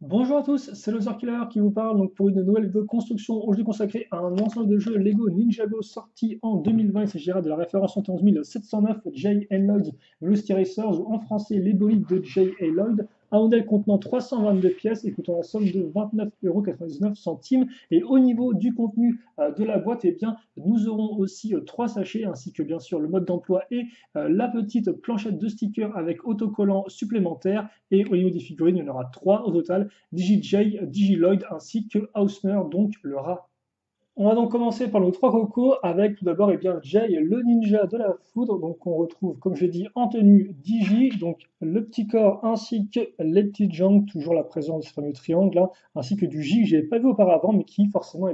Bonjour à tous, c'est le Killer qui vous parle donc pour une nouvelle vidéo de construction aujourd'hui consacrée à un ensemble de jeux Lego Ninjago sorti en 2020. Il s'agira de la référence 71709 J. A. Lloyd Velocity Racers ou en français les bolides de J. A. Lloyd. Un modèle contenant 322 pièces et coûtant la somme de 29,99 €. Et au niveau du contenu de la boîte, eh bien, nous aurons aussi 3 sachets ainsi que bien sûr le mode d'emploi et la petite planchette de stickers avec autocollant supplémentaire. Et au niveau des figurines, il y en aura 3 au total. DigiJ, DigiLloyd ainsi que Hausner, donc le rat. On va donc commencer par nos 3 cocos avec tout d'abord Jay, le ninja de la foudre. Donc on retrouve, comme je dis, en tenue Digi, donc le petit corps ainsi que les petites jambes, toujours la présence de ce fameux triangle, hein, ainsi que du J que je n'avais pas vu auparavant, mais qui forcément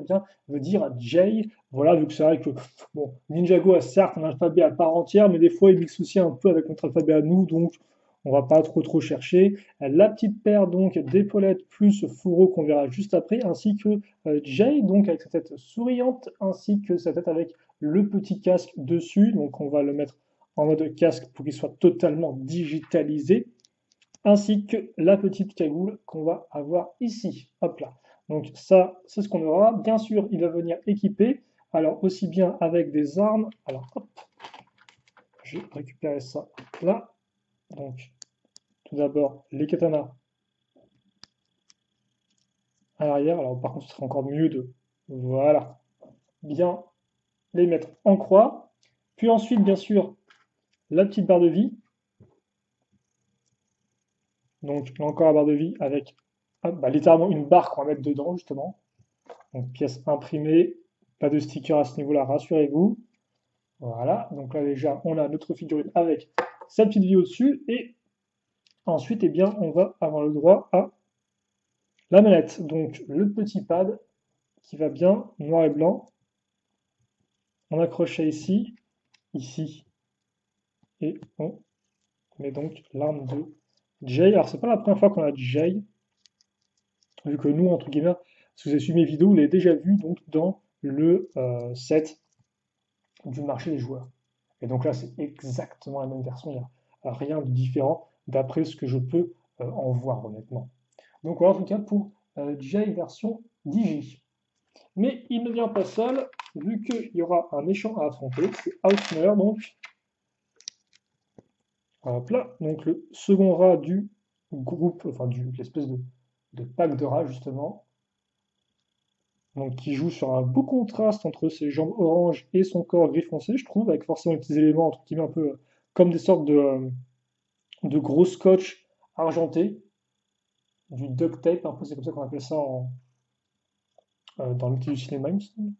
veut dire Jay. Voilà, vu que c'est vrai que bon, Ninjago a certes un alphabet à part entière, mais des fois il mixe aussi un peu avec notre alphabet à nous, donc on va pas trop chercher. La petite paire donc d'épaulettes plus fourreau qu'on verra juste après, ainsi que Jay, donc avec sa tête souriante, ainsi que sa tête avec le petit casque dessus. Donc on va le mettre en mode casque pour qu'il soit totalement digitalisé, ainsi que la petite cagoule qu'on va avoir ici. Hop là. Donc ça, c'est ce qu'on aura. Bien sûr, il va venir équipé, alors aussi bien avec des armes. Alors hop, je vais récupérer ça là. Donc tout d'abord les katanas à l'arrière. Alors par contre, ce serait encore mieux de, voilà, bien les mettre en croix. Puis ensuite, bien sûr, la petite barre de vie. Donc là encore la barre de vie avec littéralement une barre qu'on va mettre dedans, justement. Donc pièce imprimée, pas de sticker à ce niveau-là, rassurez-vous. Voilà, donc là déjà, on a notre figurine avec sa petite vie au-dessus. Et ensuite, eh bien, on va avoir le droit à la manette. Donc le petit pad qui va bien, noir et blanc. On accroche ça ici, ici, et on met donc l'arme de Jay. Alors c'est pas la première fois qu'on a Jay, vu que nous, entre guillemets, si vous avez suivi mes vidéos, vous l'avez déjà vu donc dans le set du marché des joueurs. Et donc là, c'est exactement la même version, il n'y a rien de différent d'après ce que je peux en voir honnêtement. Donc voilà en tout cas pour Jay version Digi. Mais il ne vient pas seul, vu qu'il y aura un méchant à affronter, c'est Hausner, donc hop là, donc le second rat du groupe, enfin de l'espèce de pack de rats justement, donc qui joue sur un beau contraste entre ses jambes orange et son corps gris foncé, je trouve, avec forcément des petits éléments entre guillemets un peu comme des sortes de gros scotch argenté, du duct tape, un peu, c'est comme ça qu'on appelle ça dans l'outil du cinéma, il me semble.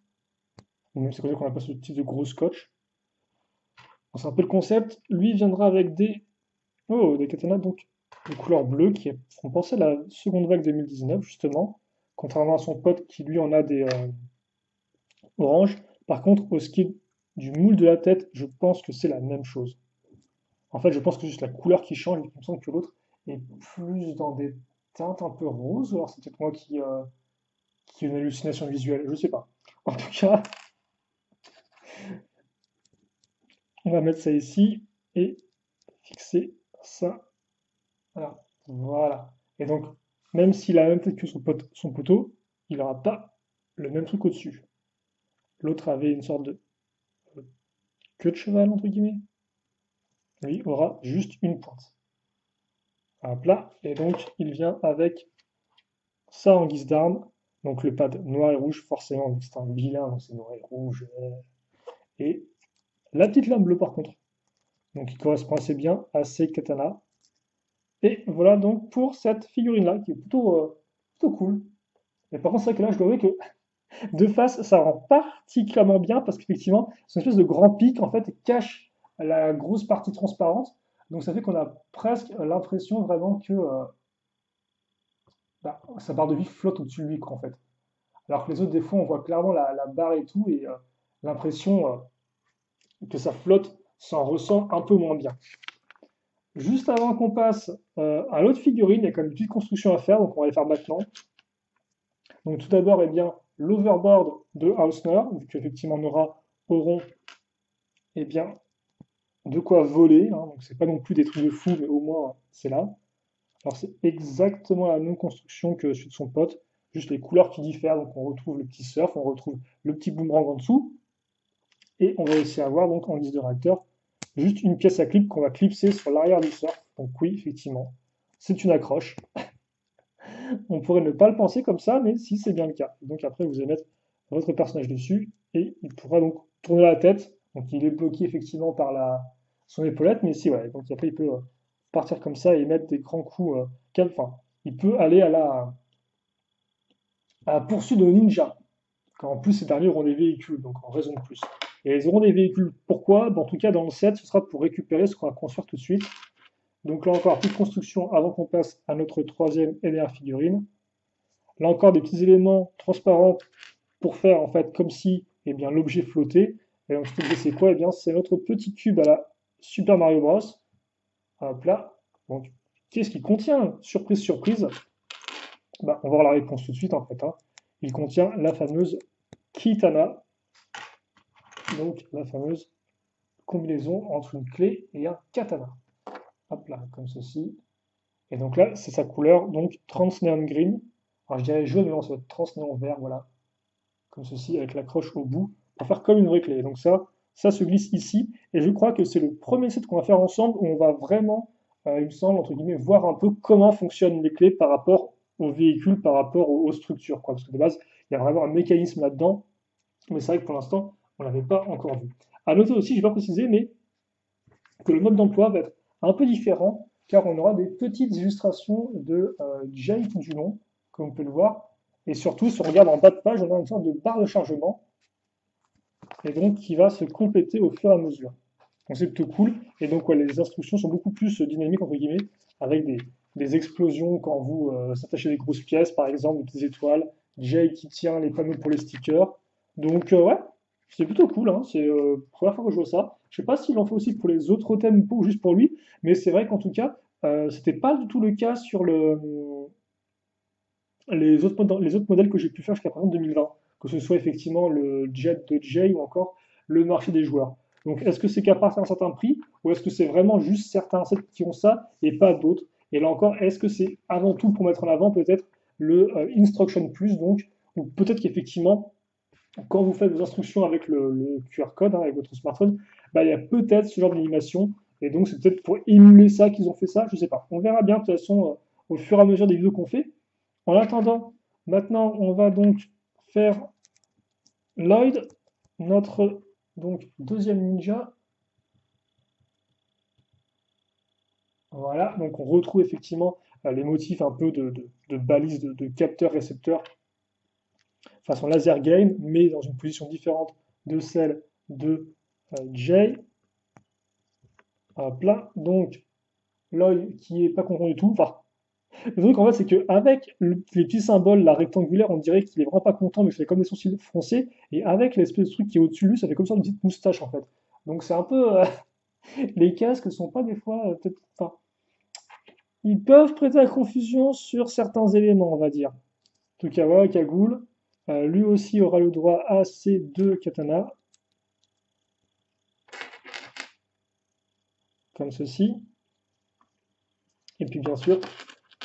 Ou même c'est comme ça qu'on appelle ce type de gros scotch. Donc, c'est un peu le concept. Lui viendra avec des katanas donc de couleur bleue qui font penser à la seconde vague 2019 justement, contrairement à son pote qui lui en a des orange. Par contre, au ski du moule de la tête, je pense que c'est la même chose. En fait, je pense que c'est juste la couleur qui change, il me semble que l'autre est plus dans des teintes un peu roses, ou alors c'est peut-être moi qui ai une hallucination visuelle, je sais pas. En tout cas, on va mettre ça ici et fixer ça là. Voilà. Et donc, même s'il a la même tête que son poteau, il n'aura pas le même truc au-dessus. L'autre avait une sorte de queue de cheval, entre guillemets. Lui aura juste une pointe. Hop là. Et donc, il vient avec ça en guise d'arme. Donc, le pad noir et rouge, forcément, vu que c'est un vilain, donc c'est noir et rouge. Et la petite lame bleue, par contre. Donc, il correspond assez bien à ces katanas. Et voilà donc pour cette figurine-là, qui est plutôt cool. Mais par contre, c'est vrai que là, je dois avouer que de face, ça rend particulièrement bien parce qu'effectivement, c'est une espèce de grand pic en fait, cache la grosse partie transparente. Donc ça fait qu'on a presque l'impression vraiment que sa barre de vie flotte au-dessus de lui, quoi, en fait. Alors que les autres, des fois, on voit clairement la barre et tout, et l'impression que ça flotte s'en ressent un peu moins bien. Juste avant qu'on passe à l'autre figurine, il y a quand même une petite construction à faire, donc on va les faire maintenant. Donc tout d'abord, eh bien, l'overboard de Hausner, vu qu'effectivement Nora auront eh bien, de quoi voler, hein, donc c'est pas non plus des trucs de fou, mais au moins c'est là. Alors c'est exactement la même construction que celui de son pote, juste les couleurs qui diffèrent. Donc on retrouve le petit surf, on retrouve le petit boomerang en dessous, et on va aussi avoir donc en guise de réacteur juste une pièce à clip qu'on va clipser sur l'arrière du surf. Donc oui, effectivement, c'est une accroche. On pourrait ne pas le penser comme ça, mais si c'est bien le cas. Donc après, vous allez mettre votre personnage dessus et il pourra donc tourner la tête. Donc il est bloqué effectivement par son épaulette, mais si, ouais. Donc après, il peut partir comme ça et mettre des grands coups. Enfin, il peut aller à la poursuite de ninja. Quand en plus ces derniers auront des véhicules, donc en raison de plus. Et ils auront des véhicules. Pourquoi? En tout cas, dans le set, ce sera pour récupérer ce qu'on va construire tout de suite. Donc là encore, plus de construction avant qu'on passe à notre troisième et dernière figurine. Là encore, des petits éléments transparents pour faire en fait comme si eh bien, l'objet flottait. Et donc, je te dis, c'est quoi? Eh bien, c'est notre petit cube à la Super Mario Bros. Hop là. Donc, qu'est-ce qu'il contient? Surprise, surprise. Bah, on va voir la réponse tout de suite en fait, hein. Il contient la fameuse Kitana, donc la fameuse combinaison entre une clé et un katana. Hop là, comme ceci. Et donc là, c'est sa couleur, donc Trans Neon Green. Alors je dirais jaune, mais non, c'est Trans Neon Vert, voilà. Comme ceci, avec l'accroche au bout, pour faire comme une vraie clé. Donc ça se glisse ici. Et je crois que c'est le premier set qu'on va faire ensemble où on va vraiment, il me semble, entre guillemets, voir un peu comment fonctionnent les clés par rapport aux véhicules, par rapport aux structures, quoi. Parce que de base, il y a vraiment un mécanisme là-dedans. Mais c'est vrai que pour l'instant, on ne l'avait pas encore vu. À noter aussi, je n'ai pas précisé, mais que le mode d'emploi va être un peu différent, car on aura des petites illustrations de Jay tout du long, comme on peut le voir. Et surtout, si on regarde en bas de page, on a une sorte de barre de chargement, et donc qui va se compléter au fur et à mesure. Donc c'est plutôt cool. Et donc ouais, les instructions sont beaucoup plus dynamiques, entre guillemets, avec des explosions quand vous s'attachez des grosses pièces, par exemple, des étoiles, Jay qui tient les panneaux pour les stickers. Donc ouais, c'est plutôt cool, hein. C'est la première fois que je vois ça. Je sais pas s'il en fait aussi pour les autres thèmes ou juste pour lui, mais c'est vrai qu'en tout cas, c'était pas du tout le cas sur les autres modèles que j'ai pu faire jusqu'à présent en 2020, que ce soit effectivement le jet de Jay ou encore le marché des joueurs. Donc est-ce que c'est qu'à partir d'un certain prix ou est-ce que c'est vraiment juste certains sets qui ont ça et pas d'autres? Et là encore, est-ce que c'est avant tout pour mettre en avant peut-être le Instruction Plus, donc, ou peut-être qu'effectivement, quand vous faites vos instructions avec le QR code, hein, avec votre smartphone, bah, il y a peut-être ce genre d'animation, et donc c'est peut-être pour émuler ça qu'ils ont fait ça, je sais pas. On verra bien de toute façon au fur et à mesure des vidéos qu'on fait. En attendant, maintenant, on va donc faire Lloyd, notre donc deuxième ninja. Voilà, donc on retrouve effectivement les motifs un peu de balises, de capteurs-récepteurs façon laser game, mais dans une position différente de celle de Jay. Hop là, donc Lloyd qui est pas content du tout. Enfin, le truc en fait, c'est qu'avec les petits symboles, la rectangulaire, on dirait qu'il est vraiment pas content, mais c'est comme des sourcils froncés. Et avec l'espèce de truc qui est au-dessus de lui, ça fait comme ça une petite moustache en fait. Donc c'est un peu. Les casques sont pas des fois. Peut-être. Enfin, ils peuvent prêter à la confusion sur certains éléments, on va dire. En tout cas, voilà, Cagoule. Lui aussi aura le droit à ces deux katanas, comme ceci. Et puis bien sûr,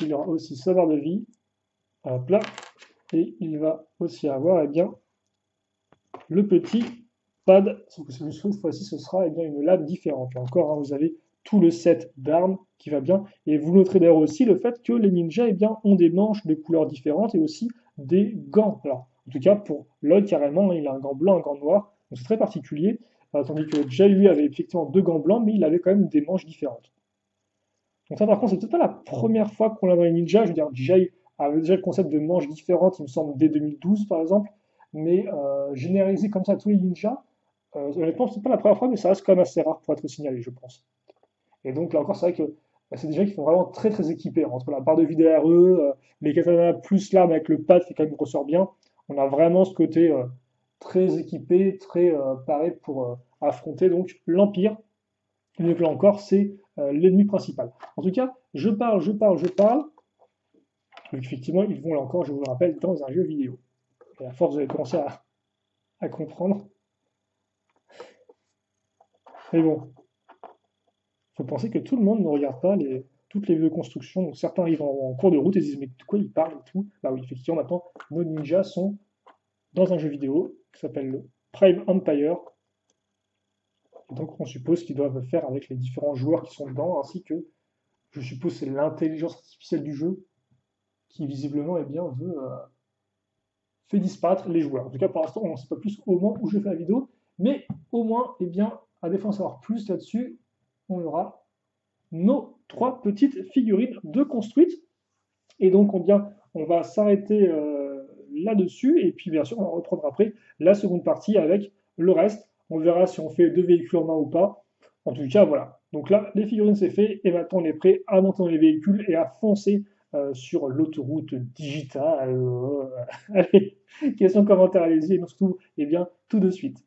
il aura aussi sa barre de vie. Hop là. Et il va aussi avoir eh bien, le petit pad, sauf que cette fois-ci, ce sera eh bien, une lame différente. Là encore, hein, vous avez tout le set d'armes qui va bien. Et vous noterez d'ailleurs aussi le fait que les ninjas eh bien, ont des manches de couleurs différentes et aussi des gants. Alors, en tout cas, pour Lloyd, carrément, il a un gant blanc, un gant noir. Donc c'est très particulier. Tandis que Jay, lui, avait effectivement deux gants blancs, mais il avait quand même des manches différentes. Donc ça, par contre, c'est peut-être pas la première fois qu'on l'a dans les ninjas. Je veux dire, Jay avait déjà le concept de manches différentes, il me semble, dès 2012, par exemple. Mais généraliser comme ça tous les ninjas, honnêtement, c'est pas la première fois, mais ça reste quand même assez rare pour être signalé, je pense. Et donc là encore, c'est vrai que c'est des gens qui sont vraiment très très équipés. Entre la barre de vie derrière eux, les katanas plus l'arme avec le pad qui quand même ressort bien, on a vraiment ce côté très équipé, très paré pour affronter donc l'Empire. Et donc là encore, c'est l'ennemi principal. En tout cas, je parle, je parle, je parle. Donc effectivement, ils vont là encore, je vous le rappelle, dans un jeu vidéo. Et à force, vous allez commencer à comprendre. Mais bon, faut penser que tout le monde ne regarde pas toutes les vidéos de construction. Donc certains arrivent en cours de route et se disent mais de quoi ils parlent et tout. Bah oui, effectivement, maintenant, nos ninjas sont dans un jeu vidéo qui s'appelle le Prime Empire. Et donc on suppose qu'ils doivent faire avec les différents joueurs qui sont dedans, ainsi que, je suppose, c'est l'intelligence artificielle du jeu qui visiblement eh bien, fait disparaître les joueurs. En tout cas, pour l'instant, on n'en sait pas plus au moment où je fais la vidéo, mais au moins, eh bien, à défaut d'en savoir plus là-dessus, on aura nos 3 petites figurines de construites. Et donc, on va s'arrêter là-dessus, et puis bien sûr, on va reprendre après la seconde partie avec le reste. On verra si on fait 2 véhicules en main ou pas. En tout cas, voilà. Donc là, les figurines, c'est fait, et maintenant, on est prêt à monter dans les véhicules et à foncer sur l'autoroute digitale. Allez, questions, commentaires, allez-y, et on se retrouve eh bien, tout de suite.